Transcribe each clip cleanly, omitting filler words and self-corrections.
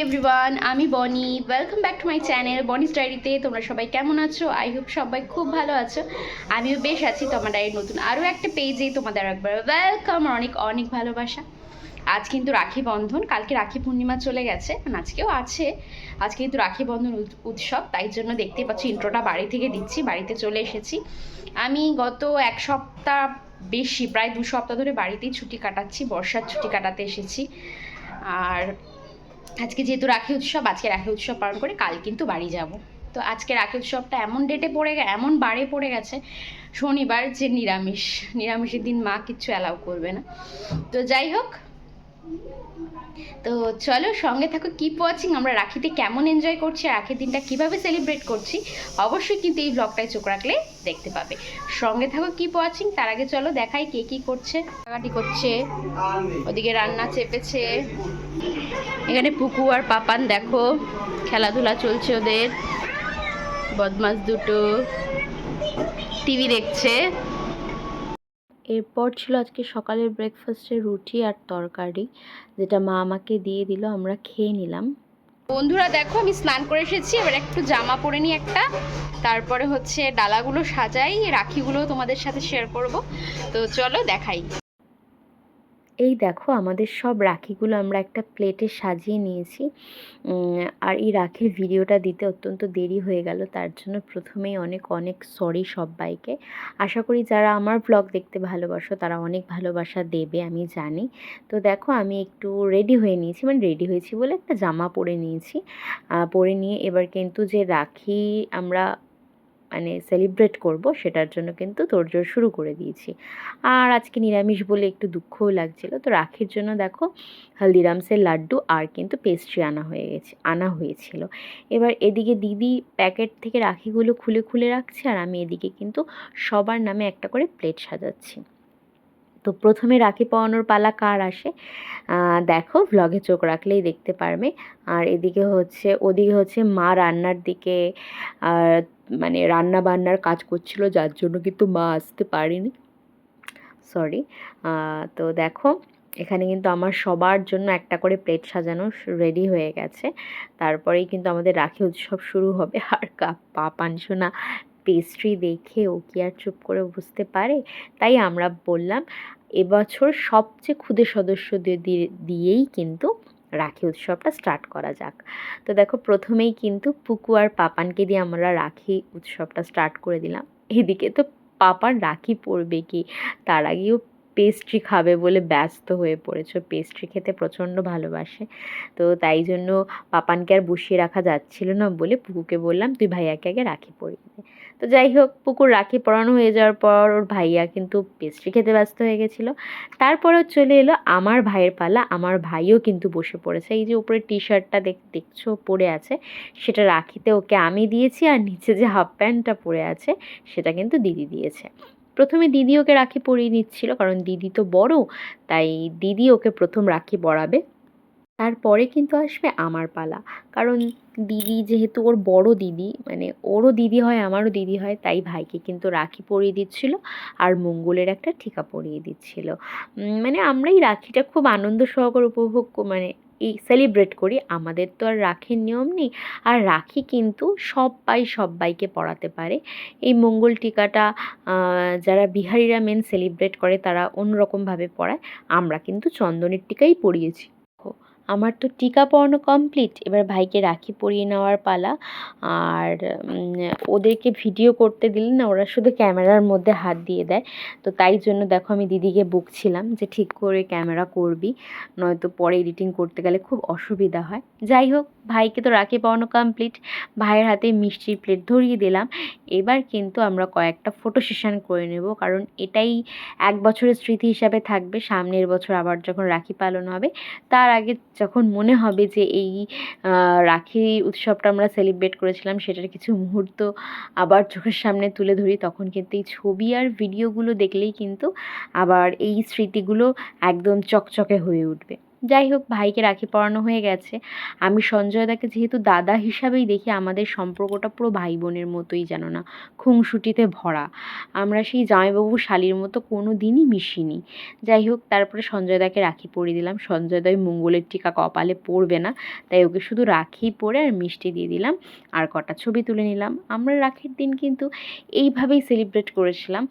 Everyone, আমি Boni. Welcome back to my channel Boni's ডায়েরিতে। তোমরা সবাই কেমন আছো? আই হোপ সবাই খুব ভালো আছো। আমিও বেশ আছি। তোমার ডায়ের নতুন আরও একটা পেজেই তোমাদের একবার ওয়েলকাম, অনেক অনেক ভালোবাসা। আজ কিন্তু রাখি বন্ধন, কালকে রাখি পূর্ণিমা চলে গেছে, আজকেও আছে। আজকে কিন্তু রাখি বন্ধন উৎসব, তাই জন্য দেখতে পাচ্ছি ইন্ট্রোটা বাড়ি থেকে দিচ্ছি। বাড়িতে চলে এসেছি আমি। গত এক সপ্তাহ বেশি, প্রায় 2 সপ্তাহ ধরে বাড়িতেই ছুটি কাটাচ্ছি, বর্ষার ছুটি কাটাতে এসেছি। আর আজকে যেহেতু রাখি উৎসব, আজকে রাখি উৎসব পালন করে কাল কিন্তু বাড়ি যাব। তো আজকে রাখি উৎসবটা এমন ডেটে পড়ে এমন বারে পড়ে গেছে শনিবার, যে নিরামিষের দিন মা কিচ্ছু অ্যালাউ করবে না। তো যাই হোক, তো চলো সঙ্গে থাকো, কিপ ওয়াচিং। আমরা রাখিতে কেমন এনজয় করছি, রাখির দিনটা কিভাবে সেলিব্রেট করছি, অবশ্যই কিন্তু এই ব্লগটায় চোখ রাখলে দেখতে পাবে। সঙ্গে থাকো, কিপ ওয়াচিং। তার আগে চলো দেখাই কে কি করছে। কাটাকাটি করছে, ওদিকে রান্না চেপেছে, এখানে পুকু আর পাপান দেখো খেলাধুলা চলছে ওদের। বদমাস দুটো টিভি দেখছে। এরপর ছিল আজকে সকালের ব্রেকফাস্টে রুটি আর তরকারি, যেটা মা আমাকে দিয়ে দিল, আমরা খেয়ে নিলাম। বন্ধুরা দেখো, আমি স্নান করে এসেছি, এবার একটু জামা পরে নিই একটা, তারপরে হচ্ছে ডালাগুলো সাজাই, রাখিগুলো তোমাদের সাথে শেয়ার করব। তো চলো দেখাই। এই দেখো আমাদের সব রাখিগুলো আমরা একটা প্লেটে সাজিয়ে নিয়েছি। আর এই রাখির ভিডিওটা দিতে অত্যন্ত দেরি হয়ে গেল, তার জন্য প্রথমেই অনেক অনেক সরি সবাইকে। আশা করি যারা আমার ব্লগ দেখতে ভালোবাসো তারা অনেক ভালোবাসা দেবে, আমি জানি। তো দেখো আমি একটু রেডি হয়ে নিয়েছি, মানে রেডি হয়েছি বলে একটা জামা পরে নিয়েছি। পরে নিয়ে এবার কিন্তু যে রাখি আমরা মানে সেলিব্রেট করব সেটার জন্য কিন্তু তোড়জোড় শুরু করে দিয়েছি। আর আজকে নিরামিষ বলে একটু দুঃখও লাগছিল। তো রাখির জন্য দেখো হলদিরামসের লাড্ডু আর কিন্তু পেস্ট্রি আনা হয়েছিল। এবার এদিকে দিদি প্যাকেট থেকে রাখিগুলো খুলে খুলে রাখছে, আর আমি এদিকে কিন্তু সবার নামে একটা করে প্লেট সাজাচ্ছি। তো প্রথমে রাখি পরানোর পালা কার আসে দেখো, ভ্লগে চোখ রাখলেই দেখতে পারবে। আর ওদিকে হচ্ছে মা রান্নার দিকে মানে রান্না বান্নার কাজ করছিল, যার জন্য কিন্তু মা আসতে পারেনি, সরি। তো দেখো এখানে কিন্তু আমার সবার জন্য একটা করে প্লেট সাজানো রেডি হয়ে গেছে। তারপরেই কিন্তু আমাদের রাখি উৎসব শুরু হবে। আর পাপান সোনা পেস্ট্রি দেখে ও কি আর চুপ করে বুঝতে পারে, তাই আমরা বললাম এবছর সবচেয়ে ক্ষুদে সদস্যদের দিয়েই কিন্তু রাখি উৎসবটা স্টার্ট করা যাক। তো দেখো প্রথমেই কিন্তু পুকু আর পাপানকে দিয়ে আমরা রাখি উৎসবটা স্টার্ট করে দিলাম। এদিকে তো পাপান রাখি পরবে কি, তার আগেও পেস্ট্রি খাবে বলে ব্যস্ত হয়ে পড়েছে। পেস্ট্রি খেতে প্রচণ্ড ভালোবাসে। তো তাই জন্য পাপানকে আর বসিয়ে রাখা যাচ্ছিল না বলে পুকুকে বললাম তুই ভাইয়াকে আগে রাখি পরিয়ে দে। তো যাই হোক, পুকুর রাখি পরানো হয়ে যাওয়ার পর ওর ভাইয়া কিন্তু পেস্ট্রি খেতে ব্যস্ত হয়ে গেছিলো। তারপরেও চলে এলো আমার ভাইয়ের পালা। আমার ভাইও কিন্তু বসে পড়েছে। এই যে উপরে টি শার্টটা দেখছো পরে আছে, সেটা রাখিতে ওকে আমি দিয়েছি, আর নিচে যে হাফ প্যান্টটা পরে আছে সেটা কিন্তু দিদি দিয়েছে। প্রথমে দিদি ওকে রাখি পরিয়ে নিচ্ছিল, কারণ দিদি তো বড়, তাই দিদি ওকে প্রথম রাখি পরাবে। তারপরে কিন্তু আসবে আমার পালা, কারণ দিদি যেহেতু ওর বড় দিদি, মানে ওরও দিদি হয় আমারও দিদি হয়, তাই ভাইকে কিন্তু রাখি পরিয়ে দিচ্ছিল আর মঙ্গলের একটা টিকা পরিয়ে দিচ্ছিল। মানে আমরা এই রাখিটা খুব আনন্দ সহকারে মানে এই সেলিব্রেট করি। আমাদের তো আর রাখির নিয়ম নেই, আর রাখি কিন্তু সবাইকে পরাতে পারে। এই মঙ্গল টিকাটা যারা বিহারিরা মেন সেলিব্রেট করে তারা অন্যরকমভাবে পরায়, আমরা কিন্তু চন্দনের টিকাই পরিয়েছি। আমার তো টিকা পরানো কমপ্লিট, এবার ভাইকে রাখি পরিয়ে নেওয়ার পালা। আর ওদেরকে ভিডিও করতে দিলে না, ওরা শুধু ক্যামেরার মধ্যে হাত দিয়ে দেয়। তো তাই জন্য দেখো আমি দিদিকে বকছিলাম যে ঠিক করে ক্যামেরা করবি, নয়তো পরে এডিটিং করতে গেলে খুব অসুবিধা হয়। যাই হোক, ভাইকে তো রাখি পরানো কমপ্লিট, ভাইয়ের হাতে মিষ্টির প্লেট ধরিয়ে দিলাম। এবার কিন্তু আমরা কয়েকটা ফটো সেশন করে নেব, কারণ এটাই 1 বছরের স্মৃতি হিসাবে থাকবে। সামনের বছর আবার যখন রাখি পালন হবে, তার আগে যখন মনে হবে যে এই রাখি উৎসবটা আমরা সেলিব্রেট করেছিলাম সেটার কিছু মুহূর্ত আবার চোখের সামনে তুলে ধরি, তখন কিন্তু এই ছবি আর ভিডিওগুলো দেখলেই কিন্তু আবার এই স্মৃতিগুলো একদম চকচকে হয়ে উঠবে। যাই হোক, ভাইকে রাখি পরানো হয়ে গেছে। আমি সঞ্জয়দাকে যেহেতু দাদা হিসাবেই দেখি, আমাদের সম্পর্কটা পুরো ভাই বোনের মতোই, জানো না, খুনসুটিতে ভরা। আমরা সেই জামাইবাবু শালির মতো কোনো দিনই মিশিনি। যাই হোক, তারপরে সঞ্জয়দাকে রাখি পরিয়ে দিলাম। সঞ্জয়দা ওই মঙ্গলের টিকা কপালে পড়বে না, তাই ওকে শুধু রাখি পরে আর মিষ্টি দিয়ে দিলাম, আর কটা ছবি তুলে নিলাম। আমরা রাখির দিন কিন্তু এইভাবেই সেলিব্রেট করেছিলাম,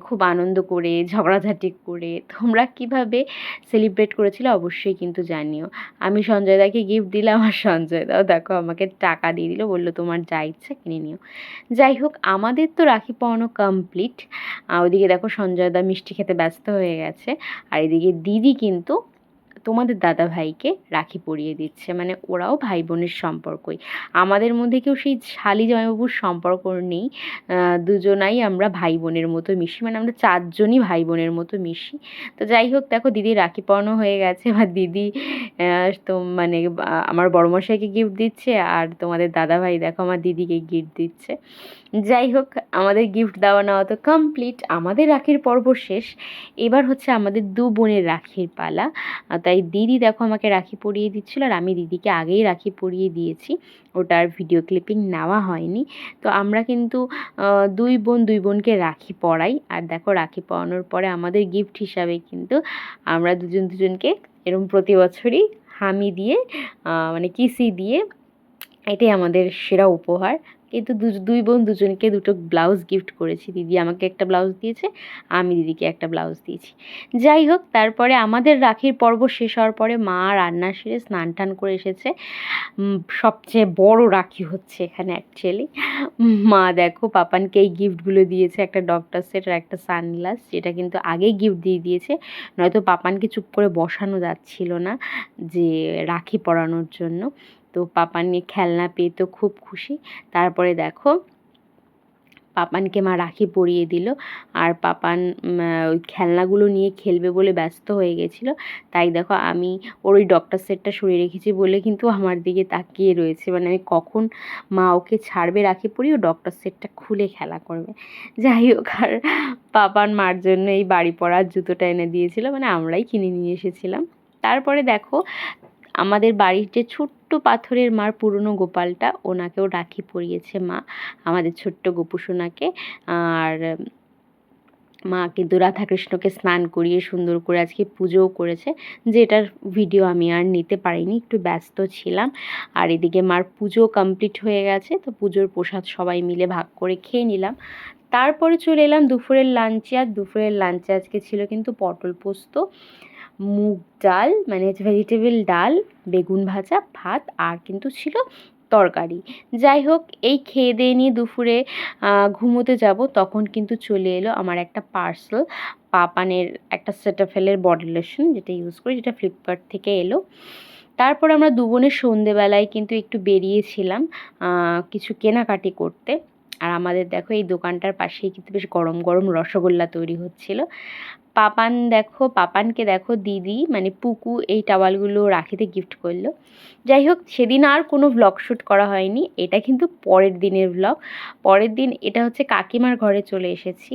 খুব আনন্দ করে, ঝগড়াঝাটি করে। তোমরা কিভাবে সেলিব্রেট করেছিলে অবশ্যই কিন্তু জানিও। আমি সঞ্জয়দাকে গিফট দিলাম, আর সঞ্জয়দাও দেখো আমাকে টাকা দিয়ে দিল, বললো তোমার যা ইচ্ছা কিনে নিও। যাই হোক, আমাদের তো রাখি পরানো কমপ্লিট। ওইদিকে দেখো সঞ্জয়দা মিষ্টি খেতে ব্যস্ত হয়ে গেছে, আর এদিকে দিদি কিন্তু তোমাদের দাদা ভাইকে রাখি পরিয়ে দিচ্ছে। মানে ওরাও ভাই বোনের সম্পর্কই, আমাদের মধ্যে কেউ সেই শালি জামাইবাবুর সম্পর্ক নেই। দুজনাই আমরা ভাই বোনের মতো মিশি, মানে আমরা চারজনই ভাই বোনের মতো মিশি। তো যাই হোক, দেখো দিদি রাখি পরানো হয়ে গেছে, এবার দিদি তো মানে আমার বড়মশাইকে গিফট দিচ্ছে, আর তোমাদের দাদা ভাই দেখো আমার দিদিকে গিফট দিচ্ছে। যাই হোক, আমাদের গিফট দেওয়া নেওয়া তো কমপ্লিট, আমাদের রাখির পর্ব শেষ। এবার হচ্ছে আমাদের দু বোনের রাখির পালা। তাই দিদি দেখো আমাকে রাখি পরিয়ে দিচ্ছিল, আর আমি দিদিকে আগেই রাখি পরিয়ে দিয়েছি, ওটার ভিডিও ক্লিপিং নেওয়া হয়নি। তো আমরা কিন্তু দুই বোনকে রাখি পরাই। আর দেখো রাখি পরানোর পরে আমাদের গিফট হিসাবে কিন্তু আমরা দুজনকে এরকম প্রতি বছরই হামি দিয়ে, মানে কিসি দিয়ে, এটাই আমাদের সেরা উপহার। কিন্তু দুই বোন দুজনকে দুটো ব্লাউজ গিফট করেছি। দিদি আমাকে একটা ব্লাউজ দিয়েছে, আমি দিদিকে একটা ব্লাউজ দিয়েছি। যাই হোক, তারপরে আমাদের রাখির পর্ব শেষ হওয়ার পরে মা রান্না সেরে স্নান টান করে এসেছে। সবচেয়ে বড় রাখি হচ্ছে এখানে অ্যাকচুয়ালি। মা দেখো পাপানকে এই গিফটগুলো দিয়েছে, একটা ডক্টর সেট আর একটা সানগ্লাস, যেটা কিন্তু আগেই গিফট দিয়ে দিয়েছে, নয়তো পাপানকে চুপ করে বসানো যাচ্ছিল না যে রাখি পরানোর জন্য। তো পাপান নিয়ে খেলনা পেয়ে তো খুব খুশি। তারপরে দেখো পাপানকে মা রাখি পরিয়ে দিল, আর পাপান ওই খেলনাগুলো নিয়ে খেলবে বলে ব্যস্ত হয়ে গেছিলো। তাই দেখো আমি ওর ওই ডক্টর সেটটা সরিয়ে রেখেছি বলে কিন্তু আমার দিকে তাকিয়ে রয়েছে, মানে আমি কখন মা ওকে ছাড়বে রাখি পরিয়ে ও ডক্টর সেটটা খুলে খেলা করবে। যাই হোক, আর পাপান মার জন্য এই বাড়ি পরার জুতোটা এনে দিয়েছিল, মানে আমরাই কিনে নিয়ে এসেছিলাম। তারপরে দেখো আমাদের বাড়ির যে ছোট্ট পাথরের মার পুরনো গোপালটা, ওনাকেও রাখি পরিয়েছে মা, আমাদের ছোট্ট গোপুসোনাকে। আর মা কিন্তু রাধাকৃষ্ণকে স্নান করিয়ে সুন্দর করে আজকে পুজোও করেছে, যেটার ভিডিও আমি আর নিতে পারিনি, একটু ব্যস্ত ছিলাম। আর এদিকে মার পুজো কমপ্লিট হয়ে গেছে, তো পুজোর প্রসাদ সবাই মিলে ভাগ করে খেয়ে নিলাম। তারপরে চলে এলাম দুপুরের লাঞ্চে। আর দুপুরের লাঞ্চে আজকে ছিল কিন্তু পটল পোস্ত, মুগ ডাল, মানে ভেজিটেবল ডাল, বেগুন ভাজা, ভাত, আর কিন্তু ছিল তরকারি। যাই হোক, এই খেয়ে দিয়ে নিয়ে দুপুরে ঘুমোতে যাব, তখন কিন্তু চলে এলো আমার একটা পার্সেল, পাপানের একটা সেটাফেলের বডি লোশন, যেটা ইউজ করি, যেটা ফ্লিপকার্ট থেকে এলো। তারপর আমরা দু বোনের সন্ধেবেলায় কিন্তু একটু বেরিয়েছিলাম কিছু কেনাকাটি করতে। আর আমাদের দেখো এই দোকানটার পাশেই কিন্তু বেশ গরম গরম রসগোল্লা তৈরি হচ্ছিল। পাপানকে দেখো দিদি মানে পুকু এই টাওয়ালগুলো রাখিতে গিফট করলো। যাই হোক, সেদিন আর কোনো ভ্লগ শ্যুট করা হয়নি, এটা কিন্তু পরের দিনের ভ্লগ। পরের দিন এটা হচ্ছে কাকিমার ঘরে চলে এসেছি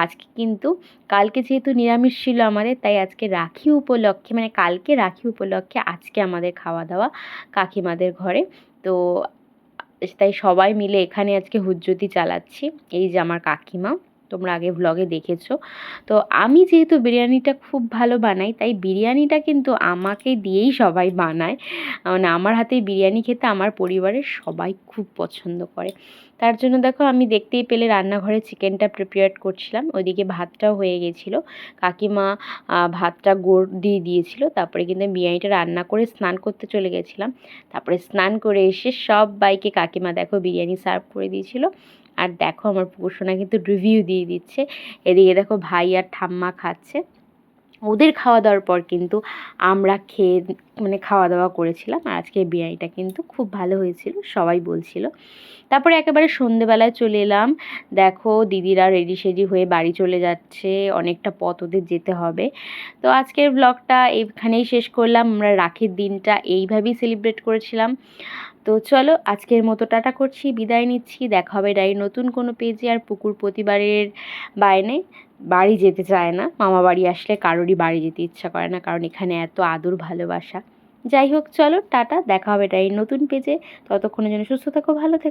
আজকে। কিন্তু কালকে যেহেতু নিরামিষ ছিল আমাদের, তাই আজকে রাখি উপলক্ষে, মানে কালকে রাখি উপলক্ষে আজকে আমাদের খাওয়া দাওয়া কাকিমাদের ঘরে। তো তাই সবাই মিলে এখানে আজকে হুজ্জতি চালাচ্ছি। এই যে আমার কাকিমা, তোমরা আগে ভ্লগে দেখেছো। তো আমি যেহেতু বিরিয়ানিটা খুব ভালো বানাই, তাই বিরিয়ানিটা কিন্তু আমাকে দিয়েই সবাই বানায়, মানে আমার হাতে বিরিয়ানি খেতে আমার পরিবারের সবাই খুব পছন্দ করে। তার জন্য দেখো আমি দেখতেই পেলে রান্নাঘরে চিকেনটা প্রিপেয়ার করছিলাম, ওইদিকে ভাতটাও হয়ে গেছিলো। কাকিমা ভাতটা গোড় দিয়ে দিয়েছিল, তারপরে কিন্তু বিরিয়ানিটা রান্না করে স্নান করতে চলে গেছিলাম। তারপরে স্নান করে এসে সবাইকে কাকিমা দেখো বিরিয়ানি সার্ভ করে দিয়েছিল। আর দেখো আমার পুকুরসোনা কিন্তু রিভিউ দিয়ে দিচ্ছে। এদিকে দেখো ভাই আর ঠাম্মা খাচ্ছে। ওদের খাওয়া দাওয়ার পর কিন্তু আমরা মানে খাওয়া দাওয়া করেছিলাম। আর আজকের বিরিয়ানিটা কিন্তু খুব ভালো হয়েছিল, সবাই বলছিল। তারপরে একেবারে সন্ধেবেলায় চলে এলাম। দেখো দিদিরা রেডি সেডি হয়ে বাড়ি চলে যাচ্ছে, অনেকটা পথ ওদের যেতে হবে। তো আজকের ব্লগটা এখানেই শেষ করলাম। আমরা রাখির দিনটা এইভাবেই সেলিব্রেট করেছিলাম। তো চলো আজকের মতো টাটা করছি, বিদায় নিচ্ছি। দেখা হবে ডায়ের নতুন কোনো পেজে। আর পুকুর প্রতিবারের বায়নে বাড়ি যেতে চায় না, মামা বাড়ি আসলে কারোরই বাড়ি যেতে ইচ্ছা করে না, কারণ এখানে এত আদর ভালোবাসা। যাই হোক চলো টাটা, দেখা হবে ডায়ের নতুন পেজে। ততক্ষণের জন্য সুস্থ থেকো, ভালো থেকো।